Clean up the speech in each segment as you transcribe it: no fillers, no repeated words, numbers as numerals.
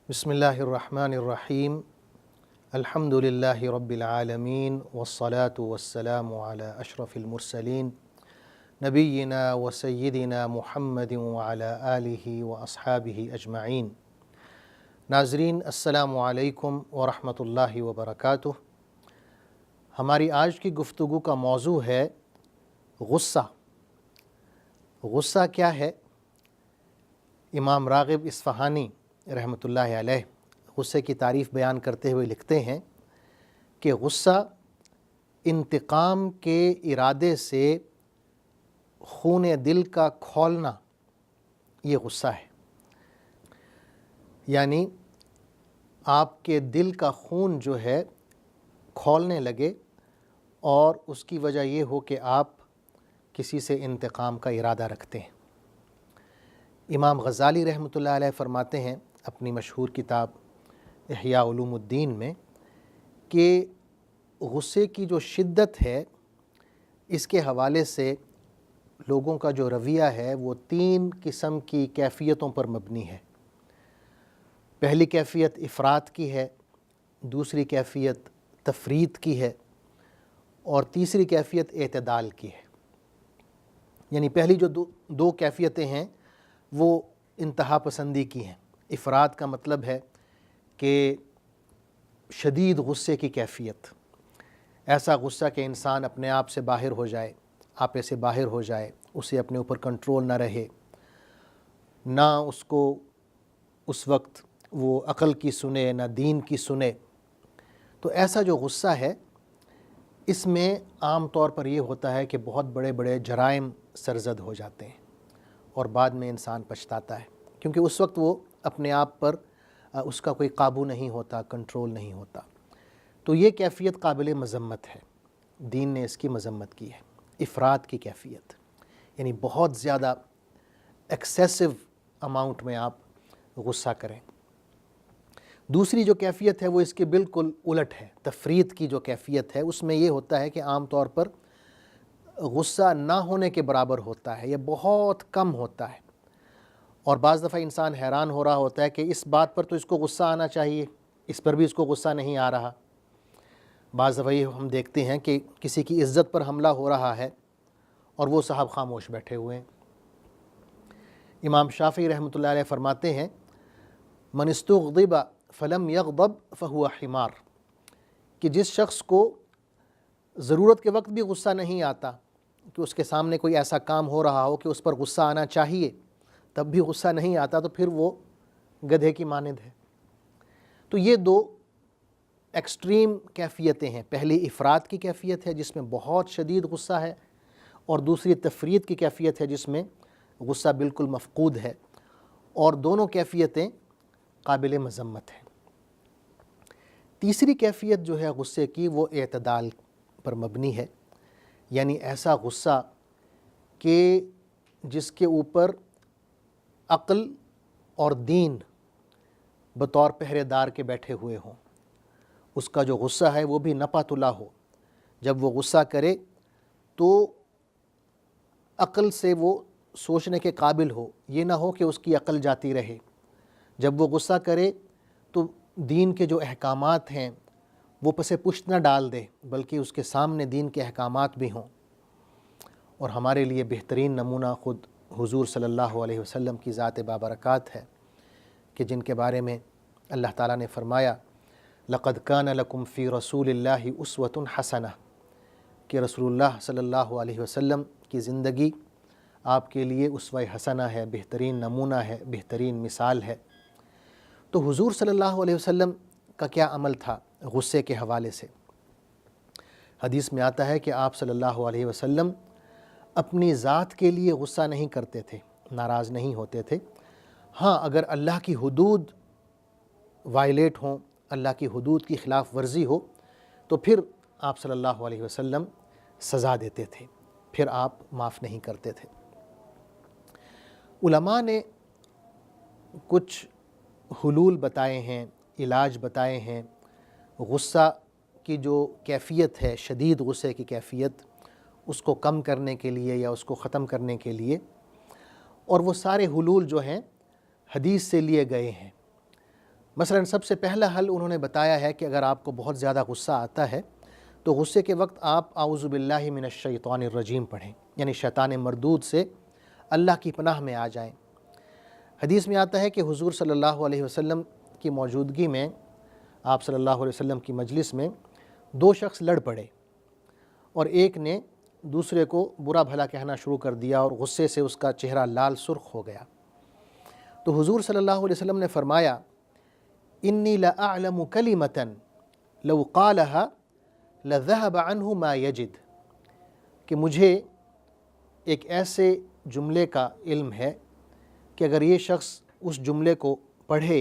बिस्मिल्लाहिर्रहमानिर्रहीम अल्हम्दुलिल्लाहि रब्बिल आलमीन वस्सलातु वस्सलामु अला अशरफिल मुरसलीन नबिय्यिना व सय्यिदिना मुहम्मदिन व अला आलिहि व अस्हाबिहि अजमईन। नाज़रीन, अस्सलामु अलैकुम व रहमतुल्लाहि व बरकातुहू। हमारी आज की गुफ्तगू का मौजू है गुस्सा। गुस्सा क्या है? इमाम राग़िब इस्फ़हानी रहमतुल्लाहि अलैह गुस्से की तारीफ़ बयान करते हुए लिखते हैं कि गुस्सा इंतकाम के इरादे से खून दिल का खौलना, ये गुस्सा है। यानी आपके दिल का खून जो है खौलने लगे और उसकी वजह ये हो कि आप किसी से इंतकाम का इरादा रखते हैं। इमाम ग़ज़ाली रहमतुल्लाहि अलैह फरमाते हैं अपनी मशहूर किताब इहया उलूमुद्दीन में कि गुस्से की जो शिद्दत है, इसके हवाले से लोगों का जो रवैया है वो 3 किस्म की कैफ़ियतों पर मबनी है। पहली कैफ़ियत इफ़रात की है, दूसरी कैफ़ियत तफ़रीत की है और तीसरी कैफ़ियत एतदाल की है। यानी पहली जो दो कैफ़ियतें हैं वो इंतहा पसंदी की हैं। इफ़रात का मतलब है कि शदीद गुस्से की कैफ़ियत, ऐसा गुस्सा कि इंसान अपने आप से बाहर हो जाए, आपे से बाहर हो जाए, उसे अपने ऊपर कंट्रोल ना रहे, ना उसको उस वक्त वो अक़ल की सुने ना दीन की सुने। तो ऐसा जो गुस्सा है, इसमें आम तौर पर ये होता है कि बहुत बड़े बड़े जराइम सरज़द हो जाते हैं और बाद में इंसान पछताता है, क्योंकि उस वक्त वो अपने आप पर उसका कोई काबू नहीं होता, कंट्रोल नहीं होता। तो ये कैफ़ियत काबिल मज़म्मत है, दीन ने इसकी मज़म्मत की है। इफ़रात की कैफ़ियत यानी बहुत ज़्यादा एक्सेसिव अमाउंट में आप गुस्सा करें। दूसरी जो कैफ़ियत है वो इसके बिल्कुल उलट है। तफ़रीत की जो कैफ़ियत है उसमें ये होता है कि आम तौर पर गुस्सा ना होने के बराबर होता है या बहुत कम होता है, और बाज़ दफ़ा इंसान हैरान हो रहा होता है कि इस बात पर तो इसको गुस्सा आना चाहिए, इस पर भी इसको गुस्सा नहीं आ रहा। बाज़ दफ़ा ये हम देखते हैं कि किसी की इज़्ज़त पर हमला हो रहा है और वो साहब खामोश बैठे हुए हैं। इमाम शाफ़ी रहमतुल्लाहि अलैह फरमाते हैं, मन इस्तुग़दिब फ़लम यग़दब फ़हुव हिमार, कि जिस शख्स को ज़रूरत के वक्त भी गुस्सा नहीं आता, कि उसके सामने कोई ऐसा काम हो रहा हो कि उस पर गुस्सा आना चाहिए तब भी गुस्सा नहीं आता, तो फिर वो गधे की मानद है। तो ये 2 एक्सट्रीम कैफ़ियतें हैं। पहली इफ़रात की कैफ़ियत है जिसमें बहुत शदीद गुस्सा है, और दूसरी तफ़रीत की कैफ़ियत है जिसमें गुस्सा बिल्कुल मफ़क़ूद है, और दोनों कैफ़ियतें काबिल मज़म्मत हैं। तीसरी कैफ़ियत जो है गुस्से की वो एतदाल पर मबनी है, यानी ऐसा गुस्सा कि जिसके ऊपर अक़ल और दीन बतौर पहरेदार के बैठे हुए हों। उसका जो गुस्सा है वो भी नपातुला हो। जब वो गुस्सा करे तो अक़ल से वो सोचने के काबिल हो, ये ना हो कि उसकी अक़ल जाती रहे। जब वो गुस्सा करे तो दीन के जो अहकामात हैं वो पसे पुश्त न डाल दे, बल्कि उसके सामने दीन के अहकामात भी हों। और हमारे लिए बेहतरीन नमूना ख़ुद हुज़ूर सल्लल्लाहु अलैहि वसल्लम की ज़ात बाबरकात है, कि जिनके बारे में अल्लाह ताला ने फ़रमाया, लक़द कान लकुम फ़ी रसूलिल्लाहि उस्वतुन हसना, कि रसूलुल्लाह सल्लल्लाहु अलैहि वसल्लम की ज़िंदगी आपके लिए उस्वा हसना है, बेहतरीन नमूना है, बेहतरीन मिसाल है। तो हुज़ूर सल्लल्लाहु अलैहि वसल्लम का क्या अमल था गुस्से के हवाले से? हदीस में आता है कि आप सल्लल्लाहु अलैहि वसल्लम अपनी ज़ात के लिए गुस्सा नहीं करते थे, नाराज़ नहीं होते थे। हाँ, अगर अल्लाह की हुदूद वायलेट हों, अल्लाह की हुदूद की ख़िलाफ़ वर्जी हो, तो फिर आप सल्लल्लाहु अलैहि वसल्लम सज़ा देते थे, फिर आप माफ़ नहीं करते थे। उलमा ने कुछ हुलूल बताए हैं, इलाज बताए हैं गुस्सा की जो कैफ़ियत है, शदीद गुस्से की कैफ़ियत, उसको कम करने के लिए या उसको ख़त्म करने के लिए, और वो सारे हुलूल जो हैं हदीस से लिए गए हैं। مثلاً سب سے پہلا حل انہوں نے بتایا ہے کہ اگر آپ کو بہت زیادہ غصہ آتا ہے تو غصے کے وقت آپ اعوذ باللہ من الشیطان الرجیم پڑھیں، یعنی شیطان مردود سے اللہ کی پناہ میں آ جائیں۔ حدیث میں آتا ہے کہ حضور صلی اللہ علیہ وسلم کی موجودگی میں، آپ صلی اللہ علیہ وسلم کی مجلس میں 2 شخص لڑ پڑے اور ایک نے دوسرے کو برا بھلا کہنا شروع کر دیا اور غصے سے اس کا چہرہ لال سرخ ہو گیا۔ تو حضور صلی اللہ علیہ وسلم نے فرمایا انی لأعلم کلمۃ لو قالها لذهب عنه ما یجد، کہ مجھے ایک ایسے جملے کا علم ہے کہ اگر یہ شخص اس جملے کو پڑھے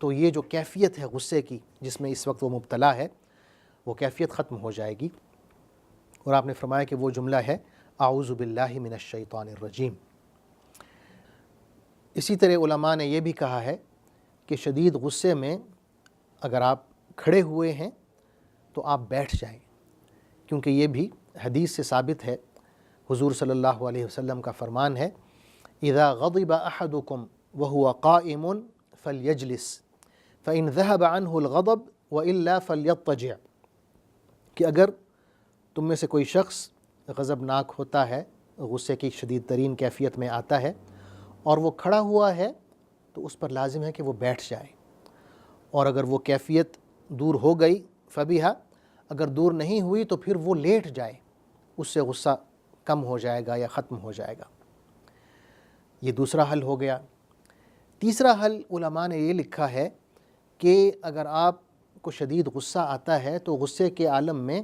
تو یہ جو کیفیت ہے غصے کی جس میں اس وقت وہ مبتلا ہے، وہ کیفیت ختم ہو جائے گی۔ اور آپ نے فرمایا کہ وہ جملہ ہے اعوذ باللہ من الشیطان الرجیم۔ اسی طرح علماء نے یہ بھی کہا ہے کہ شدید غصے میں اگر آپ کھڑے ہوئے ہیں تو آپ بیٹھ جائیں، کیونکہ یہ بھی حدیث سے ثابت ہے۔ حضور صلی اللہ علیہ وسلم کا فرمان ہے اذا غضب احدکم وهو قائم فلیجلس فإن ذهب عنه الغضب وإلا فلیضطجع، کہ اگر تم میں سے کوئی شخص غضبناک ہوتا ہے، غصے کی شدید ترین کیفیت میں آتا ہے اور وہ کھڑا ہوا ہے تو اس پر لازم ہے کہ وہ بیٹھ جائے، اور اگر وہ کیفیت دور ہو گئی فبیہا، اگر دور نہیں ہوئی تو پھر وہ لیٹ جائے، اس سے غصہ کم ہو جائے گا یا ختم ہو جائے گا۔ یہ دوسرا حل ہو گیا۔ تیسرا حل علماء نے یہ لکھا ہے کہ اگر آپ کو شدید غصہ آتا ہے تو غصے کے عالم میں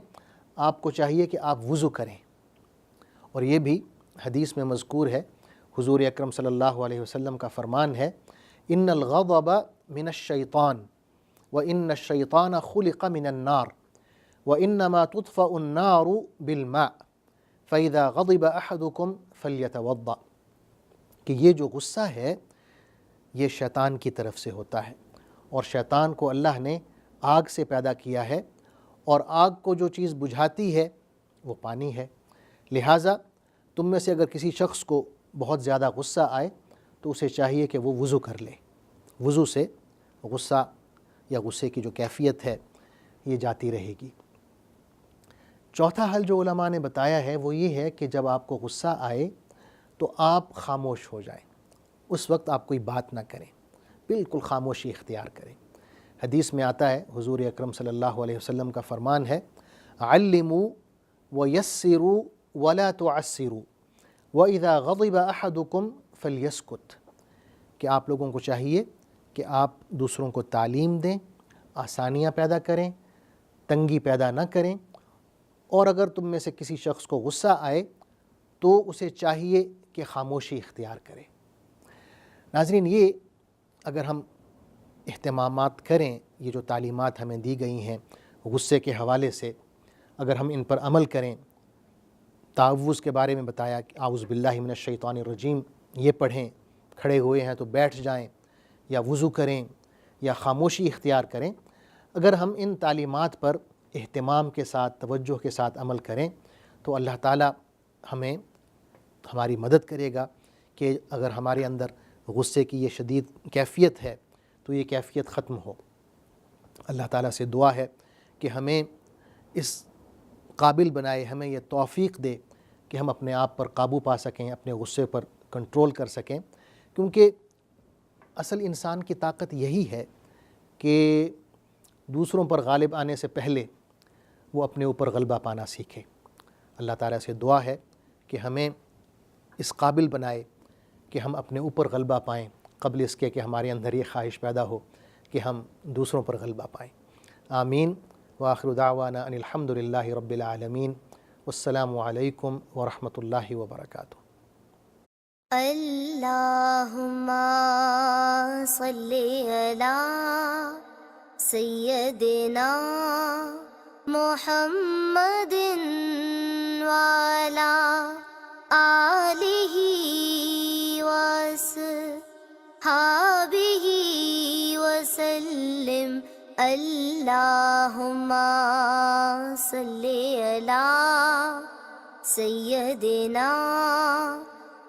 آپ کو چاہیے کہ آپ وضو کریں، اور یہ بھی حدیث میں مذکور ہے۔ حضور اکرم صلی اللہ علیہ وسلم کا فرمان ہے ان الغضب من الشیطان وان الشیطان خلق من النار وانما تطفأ النار بالماء فاذا غضب احدکم فلیتوضأ، کہ یہ جو غصہ ہے یہ شیطان کی طرف سے ہوتا ہے، اور شیطان کو اللہ نے آگ سے پیدا کیا ہے، اور آگ کو جو چیز بجھاتی ہے وہ پانی ہے۔ لہٰذا تم میں سے اگر کسی شخص کو بہت زیادہ غصہ آئے تو اسے چاہیے کہ وہ وضو کر لے، وضو سے غصہ یا غصے کی جو کیفیت ہے یہ جاتی رہے گی۔ چوتھا حل جو علماء نے بتایا ہے وہ یہ ہے کہ جب آپ کو غصہ آئے تو آپ خاموش ہو جائیں، اس وقت آپ کوئی بات نہ کریں، بالکل خاموشی اختیار کریں۔ حدیث میں آتا ہے، حضور اکرم صلی اللہ علیہ وسلم کا فرمان ہے علموا ویسروا ولا تعسروا وَإِذَا غَضِبَ أَحَدُكُمْ فَلْيَسْكُتْ، کہ آپ لوگوں کو چاہیے کہ آپ دوسروں کو تعلیم دیں، آسانیاں پیدا کریں، تنگی پیدا نہ کریں، اور اگر تم میں سے کسی شخص کو غصہ آئے تو اسے چاہیے کہ خاموشی اختیار کرے۔ ناظرین، یہ اگر ہم اہتمامات کریں، یہ جو تعلیمات ہمیں دی گئی ہیں غصے کے حوالے سے، اگر ہم ان پر عمل کریں، تعوذ کے بارے میں بتایا کہ اعوذ باللہ من الشیطان الرجیم یہ پڑھیں، کھڑے ہوئے ہیں تو بیٹھ جائیں یا وضو کریں یا خاموشی اختیار کریں، اگر ہم ان تعلیمات پر اہتمام کے ساتھ، توجہ کے ساتھ عمل کریں تو اللہ تعالیٰ ہمیں ہماری مدد کرے گا کہ اگر ہمارے اندر غصے کی یہ شدید کیفیت ہے تو یہ کیفیت ختم ہو۔ اللہ تعالیٰ سے دعا ہے کہ ہمیں اس قابل بنائے، ہمیں یہ توفیق دے کہ ہم اپنے آپ پر قابو پا سکیں، اپنے غصے پر کنٹرول کر سکیں، کیونکہ اصل انسان کی طاقت یہی ہے کہ دوسروں پر غالب آنے سے پہلے وہ اپنے اوپر غلبہ پانا سیکھے۔ اللہ تعالیٰ سے دعا ہے کہ ہمیں اس قابل بنائے کہ ہم اپنے اوپر غلبہ پائیں قبل اس کے کہ ہمارے اندر یہ خواہش پیدا ہو کہ ہم دوسروں پر غلبہ پائیں۔ آمین۔ وآخر دعوانا ان الحمد للہ رب العالمین۔ والسلام علیکم ورحمۃ اللہ وبرکاتہ۔ اللہم صلی علی سیدنا محمد وعلی آلہ وصحبہ وسلم۔ اللہم صلی علی سیدنا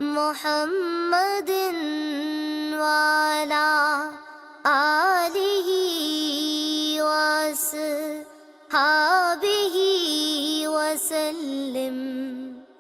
محمد وعلی آلہ به وسلم.